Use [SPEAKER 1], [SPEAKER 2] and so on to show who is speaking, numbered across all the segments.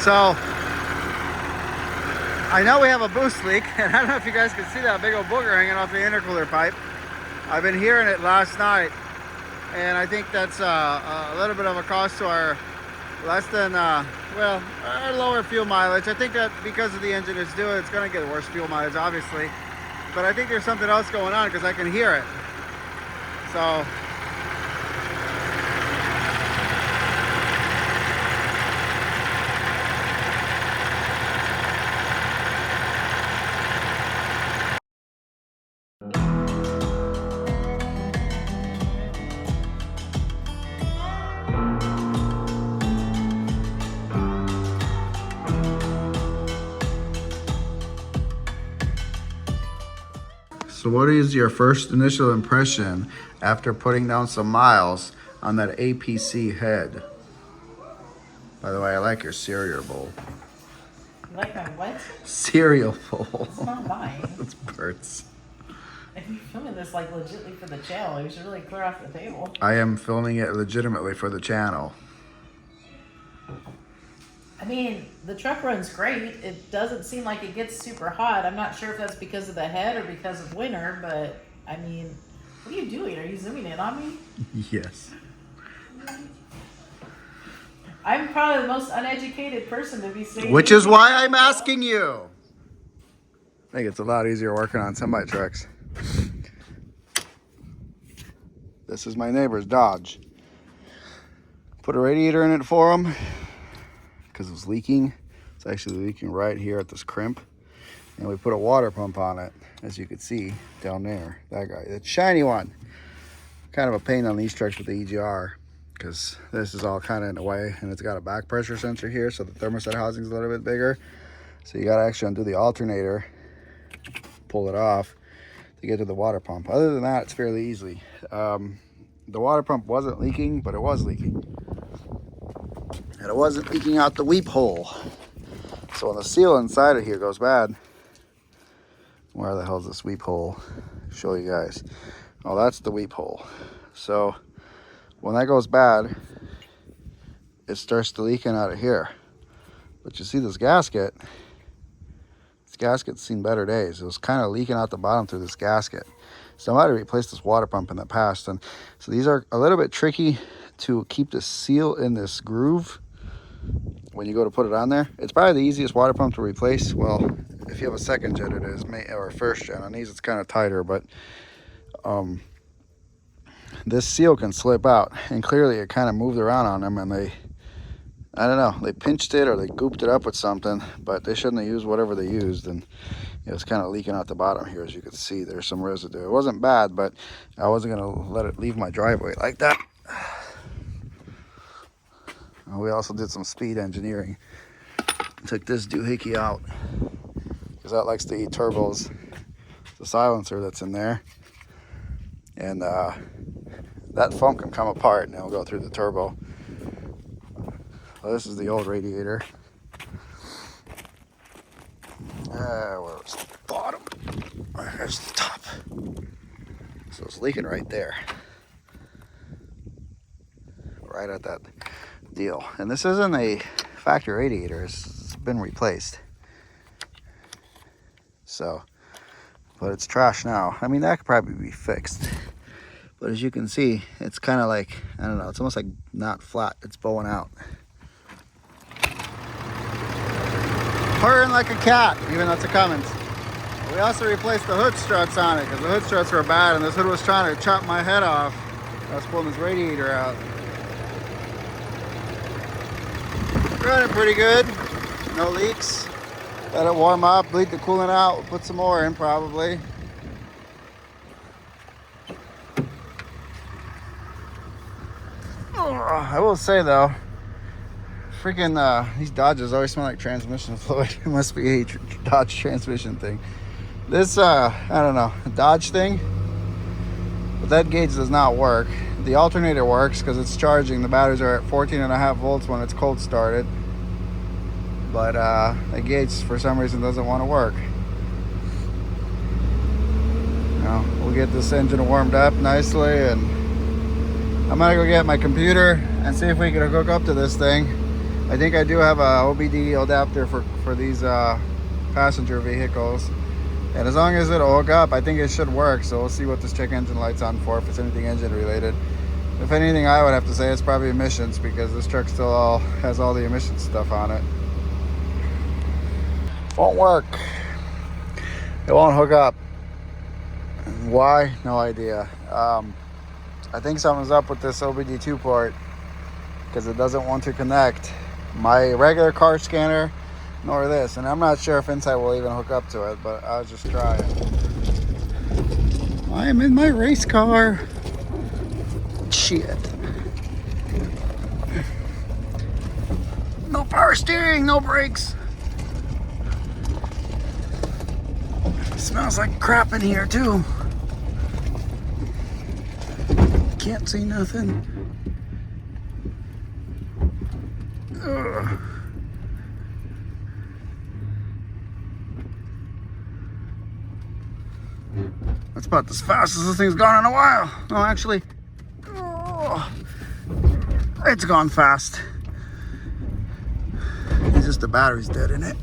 [SPEAKER 1] So I know we have a boost leak, and I don't know if you guys can see that big old booger hanging off the intercooler pipe. I've been hearing it last night, and I think that's a little bit of a cost to our less than, well, our lower fuel mileage. I think that because of the engine it's doing, it's going to get worse fuel mileage, obviously. But I think there's something else going on because I can hear it. So So what is your first initial impression after putting down some miles on that APC head? By the way, I like your cereal bowl.
[SPEAKER 2] You like my what?
[SPEAKER 1] Cereal bowl.
[SPEAKER 2] It's not mine.
[SPEAKER 1] It's Bert's.
[SPEAKER 2] If you're filming this like legitimately for the channel, you should really clear off the table.
[SPEAKER 1] I am filming it legitimately for the channel.
[SPEAKER 2] I mean, the truck runs great. It doesn't seem like it gets super hot. I'm not sure if that's because of the head or because of winter, but I mean, what are you doing? Are you zooming in on me?
[SPEAKER 1] Yes.
[SPEAKER 2] I'm probably the most uneducated person to be saying.
[SPEAKER 1] Which is why I'm asking you. I think it's a lot easier working on semi trucks. This is my neighbor's Dodge. Put a radiator in it for him because it was leaking. It's actually leaking right here at this crimp. And we put a water pump on it, as you can see down there. That guy, that shiny one. Kind of a pain on these trucks with the EGR because this is all kind of in the way, and it's got a back pressure sensor here, so the thermostat housing is a little bit bigger. So you got to actually undo the alternator, pull it off to get to the water pump. Other than that, it's fairly easy. The water pump wasn't leaking, but it was leaking. And it wasn't leaking out the weep hole. So when the seal inside of here goes bad, where the hell is this weep hole? Show you guys. Oh, that's the weep hole. So when that goes bad, it starts to leaking out of here. But you see this gasket, gasket's seen better days. It was kind of leaking out the bottom through this gasket. So I might have replaced this water pump in the past. And so these are a little bit tricky to keep the seal in this groove when you go to put it on there. It's probably the easiest water pump to replace. Well, if you have a second gen, it is, or first gen. On these, it's kind of tighter, but this seal can slip out. And clearly it kind of moved around on them, and I don't know, they pinched it or they gooped it up with something, but they shouldn't have used whatever they used, and it was kind of leaking out the bottom here. As you can see, there's some residue. It wasn't bad, but I wasn't going to let it leave my driveway like that. We also did some speed engineering. Took this doohickey out because that likes to eat turbos. The silencer that's in there, and that foam can come apart and it'll go through the turbo. So this is the old radiator. Where's the bottom? There's the top. So it's leaking right there. Right at that deal. And this isn't a factory radiator. It's been replaced. So, but it's trash now. I mean, that could probably be fixed. But as you can see, it's kind of like, I don't know, it's almost like not flat. It's bowing out. Purring like a cat, even though it's a Cummins. We also replaced the hood struts on it because the hood struts were bad, and this hood was trying to chop my head off. I was pulling this radiator out. Running pretty good, no leaks. Let it warm up, bleed the coolant out. We'll put some more in probably. I will say though, freaking these Dodges always smell like transmission fluid. It must be a Dodge transmission thing. This I don't know, Dodge thing, but that gauge does not work. The alternator works because it's charging. The batteries are at 14.5 volts when it's cold started, but the gauge for some reason doesn't want to work. Now we'll get this engine warmed up nicely, and I'm gonna go get my computer and see if we can hook up to this thing. I think I do have a OBD adapter for these passenger vehicles. And as long as it'll hook up, I think it should work. So we'll see what this check engine light's on for, if it's anything engine related. If anything, I would have to say it's probably emissions, because this truck still has all the emissions stuff on it. Won't work. It won't hook up. Why? No idea. I think something's up with this OBD2 port, because it doesn't want to connect my regular car scanner nor this. And I'm not sure if Insight will even hook up to it, but I'll just try it. I am in my race car. Shit. No power steering, no brakes. Smells like crap in here too. Can't see nothing. Ugh. That's about as fast as this thing's gone in a while. No, actually, it's gone fast. It's just the battery's dead in it.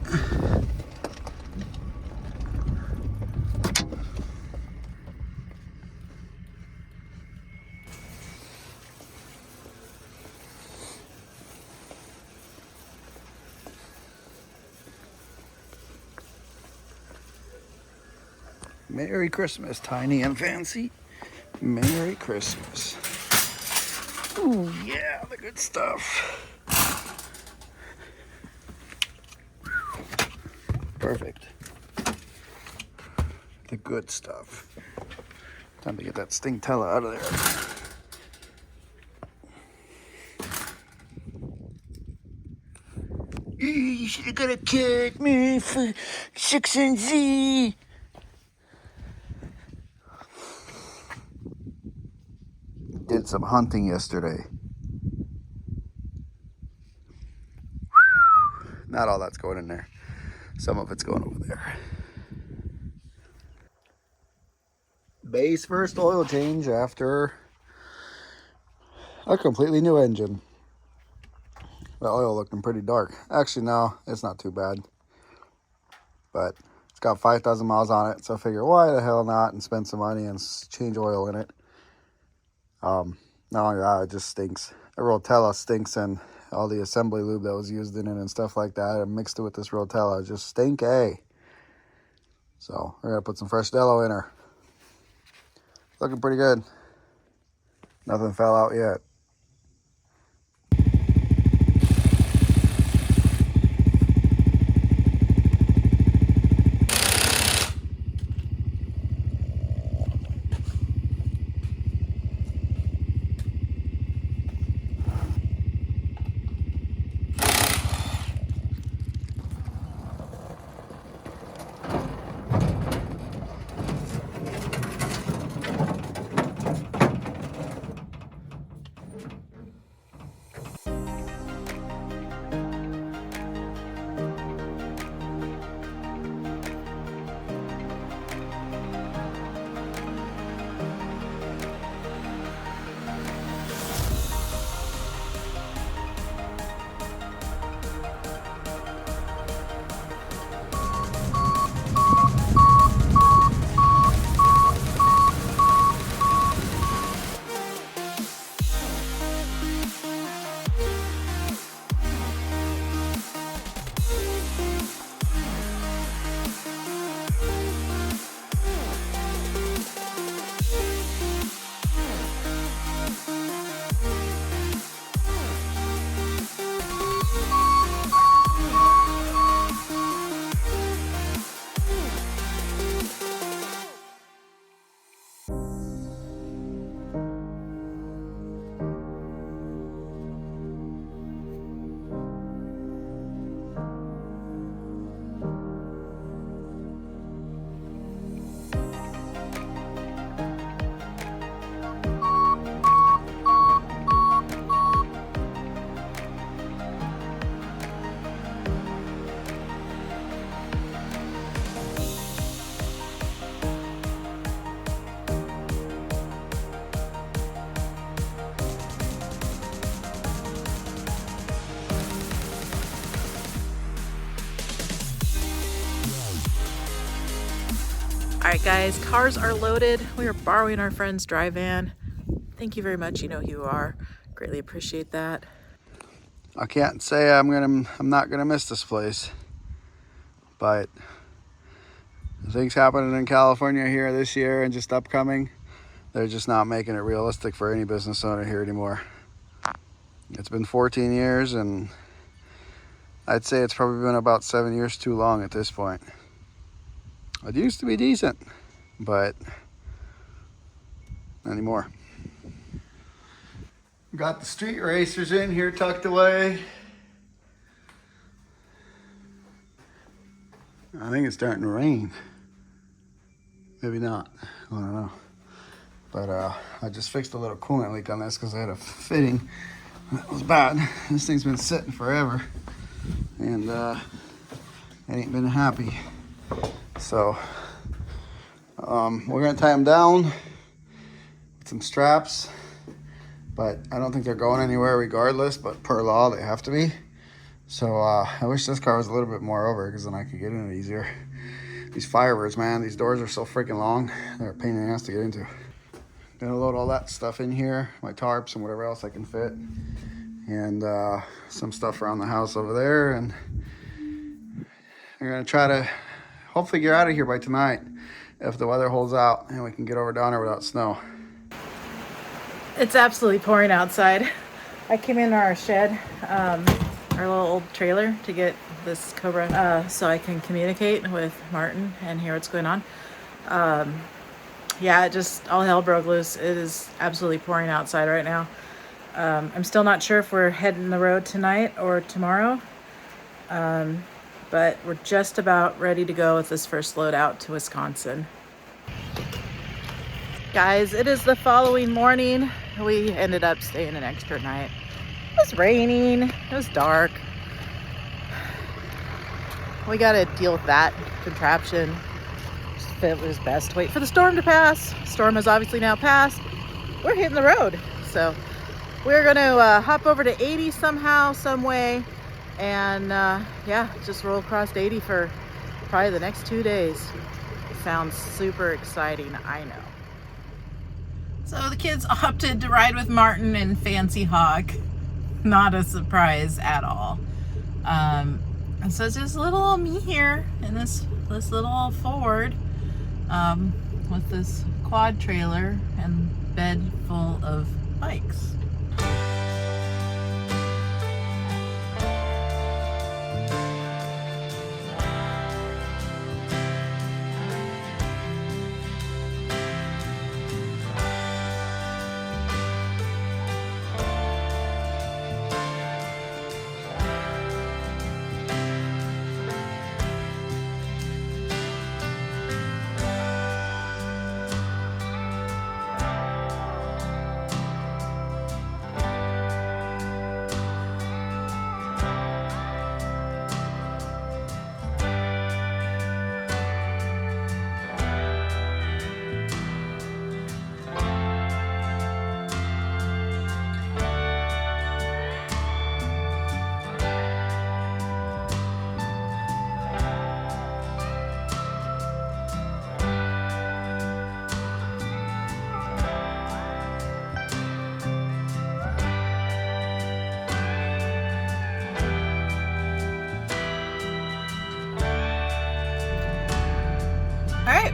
[SPEAKER 1] Merry Christmas, Tiny and Fancy. Merry Christmas. Ooh, yeah, the good stuff. Perfect. The good stuff. Time to get that Stingtella out of there. You should have got a kick me for 6 and Z. Did some hunting yesterday. Not all that's going in there. Some of it's going over there. Base first oil change after a completely new engine. The oil looking pretty dark. Actually, no, it's not too bad. But it's got 5,000 miles on it, so I figure why the hell not and spend some money and change oil in it. No, yeah, it just stinks. The Rotella stinks, and all the assembly lube that was used in it and stuff like that, and mixed it with this Rotella, just stink, eh? So we're gonna put some fresh Dello in her. Looking pretty good. Nothing fell out yet.
[SPEAKER 2] Alright guys, cars are loaded. We are borrowing our friend's dry van. Thank you very much, you know who you are. Greatly appreciate that.
[SPEAKER 1] I can't say I'm not gonna miss this place, but things happening in California here this year and just upcoming, they're just not making it realistic for any business owner here anymore. It's been 14 years and I'd say it's probably been about 7 years too long at this point. It used to be decent, but not anymore. Got the street racers in here tucked away. I think it's starting to rain. Maybe not, I don't know. But I just fixed a little coolant leak on this because I had a fitting that was bad. This thing's been sitting forever and it ain't been happy. So we're gonna tie them down with some straps, but I don't think they're going anywhere regardless, but per law they have to be. So I wish this car was a little bit more over because then I could get in it easier. These Firebirds, man, these doors are so freaking long. They're a pain in the ass to get into. Gonna load all that stuff in here, my tarps and whatever else I can fit, and some stuff around the house over there, and we're gonna try to hopefully get out of here by tonight if the weather holds out and we can get over down there without snow.
[SPEAKER 2] It's absolutely pouring outside. I came in our shed, our little old trailer, to get this Cobra so I can communicate with Martin and hear what's going on. Yeah, it just all hell broke loose. It is absolutely pouring outside right now. I'm still not sure if we're heading the road tonight or tomorrow, but we're just about ready to go with this first load out to Wisconsin. Guys, it is the following morning. We ended up staying an extra night. It was raining, it was dark. We got to deal with that contraption. It was best to wait for the storm to pass. Storm has obviously now passed. We're hitting the road. So we're going to hop over to 80 somehow, some way. And yeah, just roll across 80 for probably the next 2 days. Sounds super exciting, I know. So the kids opted to ride with Martin and Fancy Hawk. Not a surprise at all. And so it's just little me here in this little Ford with this quad trailer and bed full of bikes.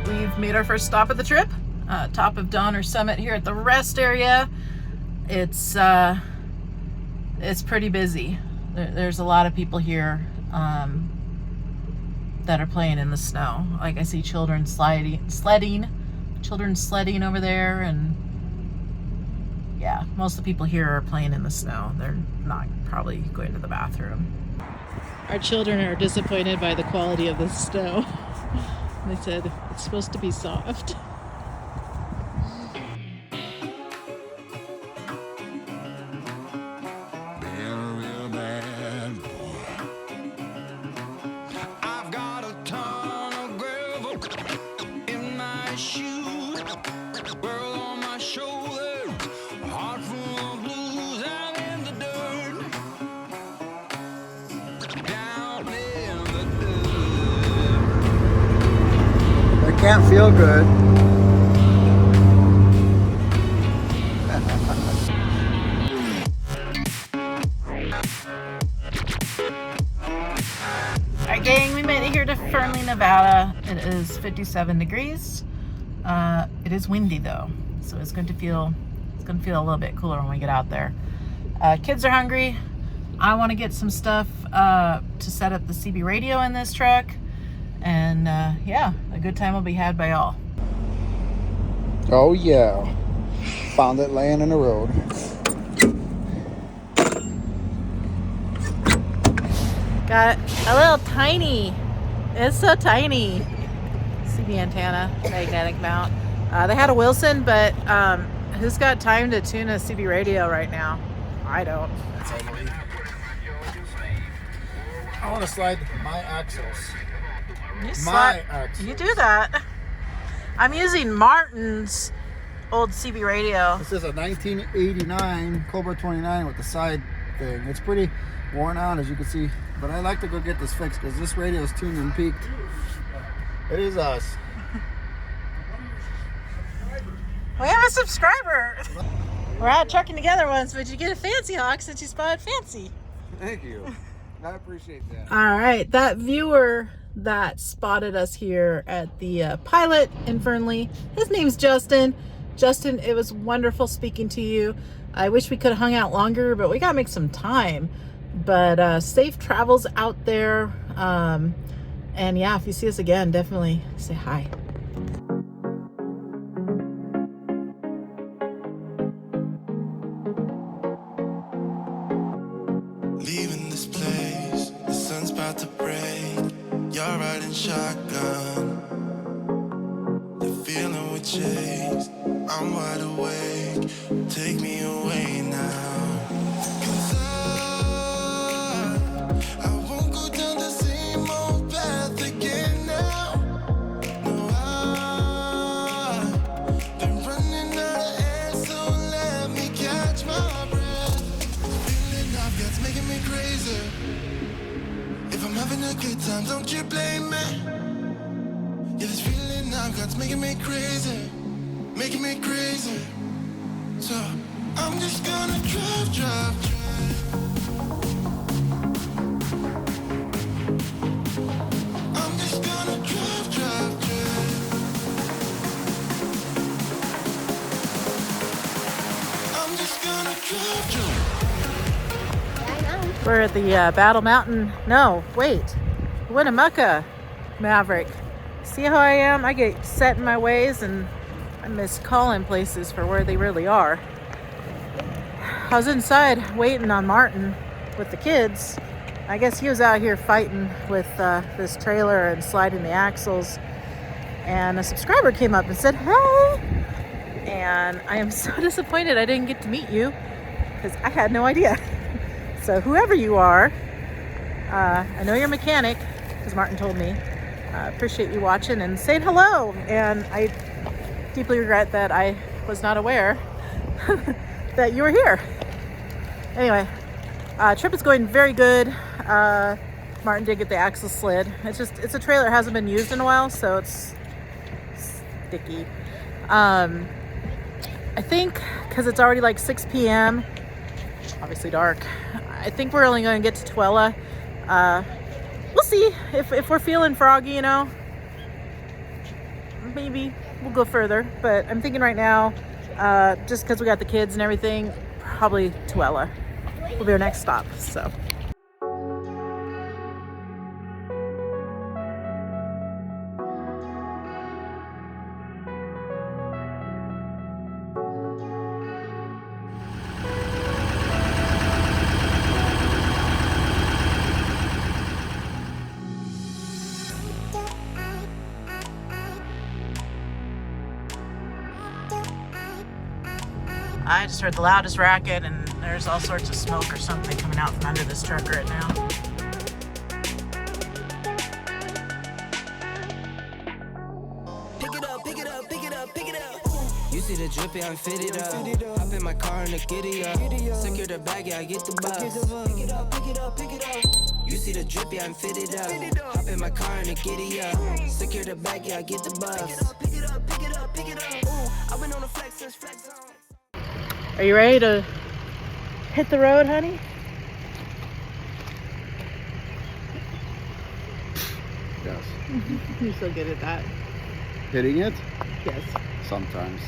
[SPEAKER 2] We've made our first stop of the trip, top of Donner Summit here at the rest area. It's pretty busy. There's a lot of people here that are playing in the snow. Like I see children sledding over there, and yeah, most of the people here are playing in the snow. They're not probably going to the bathroom. Our children are disappointed by the quality of the snow. They said it's supposed to be soft.
[SPEAKER 1] can't feel good.
[SPEAKER 2] Alright gang, we made it here to Fernley, Nevada. It is 57 degrees. It is windy though, so it's going to feel a little bit cooler when we get out there. Kids are hungry. I want to get some stuff to set up the CB radio in this truck, and yeah, a good time will be had by all.
[SPEAKER 1] Oh yeah, found it laying in the road.
[SPEAKER 2] Got a little tiny, it's so tiny, CB antenna, magnetic mount. They had a Wilson, but who's got time to tune a CB radio right now? I don't.
[SPEAKER 1] I want to slide my axles.
[SPEAKER 2] You do that. I'm using Martin's old CB radio.
[SPEAKER 1] This is a 1989 Cobra 29 with the side thing. It's pretty worn out, as you can see, but I like to go get this fixed because this radio is tuned and peaked. It is us.
[SPEAKER 2] We have a subscriber. We're out trucking together once, but you get a Fancy Hawk since you spotted Fancy.
[SPEAKER 1] Thank you. I appreciate that.
[SPEAKER 2] All right, that viewer that spotted us here at the Pilot in Fernley, his name's Justin. Justin, it was wonderful speaking to you. I wish we could have hung out longer, but we gotta make some time. But safe travels out there. And yeah, if you see us again, definitely say hi.
[SPEAKER 3] Leaving this place, the sun's about to break. You're riding shotgun. The feeling we chase, I'm wide awake. Take me away now. 'Cause I won't go down the same old path again now. No, I've been running out of air, so let me catch my breath. Feeling I've got's making me crazy. If I'm having a good time, don't you blame me. Yeah, this feeling I've got's making me crazy, making me crazy. So I'm just gonna drive. I'm just gonna drive. I'm just gonna drive.
[SPEAKER 2] We're at the Battle Mountain. No, wait. Winnemucca Maverick. See how I am? I get set in my ways and I miss calling places for where they really are. I was inside waiting on Martin with the kids. I guess he was out here fighting with this trailer and sliding the axles. And a subscriber came up and said, hey! And I am so disappointed I didn't get to meet you because I had no idea. So whoever you are, I know you're a mechanic, because Martin told me. Appreciate you watching and saying hello. And I deeply regret that I was not aware that you were here. Anyway, trip is going very good. Martin did get the axle slid. It's a trailer that hasn't been used in a while, so it's sticky. I think because it's already like 6 p.m., obviously dark, I think we're only going to get to Twella. We'll see if we're feeling froggy, you know. Maybe we'll go further, but I'm thinking right now, just because we got the kids and everything, probably Twella will be our next stop. So. I just heard the loudest racket, and there's all sorts of smoke or something coming out from under this truck right now.
[SPEAKER 4] Pick it up, pick it up, pick it up, pick it up. You see the drippy, I'm fitted up. Hop in my car and the giddy up. Secure the bag, yeah, I get the bus. Pick it up, pick it up, pick it up. You see the drip, yeah, I'm fitted up. Hop in my car and I giddy up. Secure the bag, yeah, I get the bus. Pick it up, pick it up, pick it up. Ooh, I've been on the flex since flex zone.
[SPEAKER 2] Are you ready to hit the road, honey?
[SPEAKER 1] Yes.
[SPEAKER 2] You're so good at that.
[SPEAKER 1] Hitting it?
[SPEAKER 2] Yes.
[SPEAKER 1] Sometimes.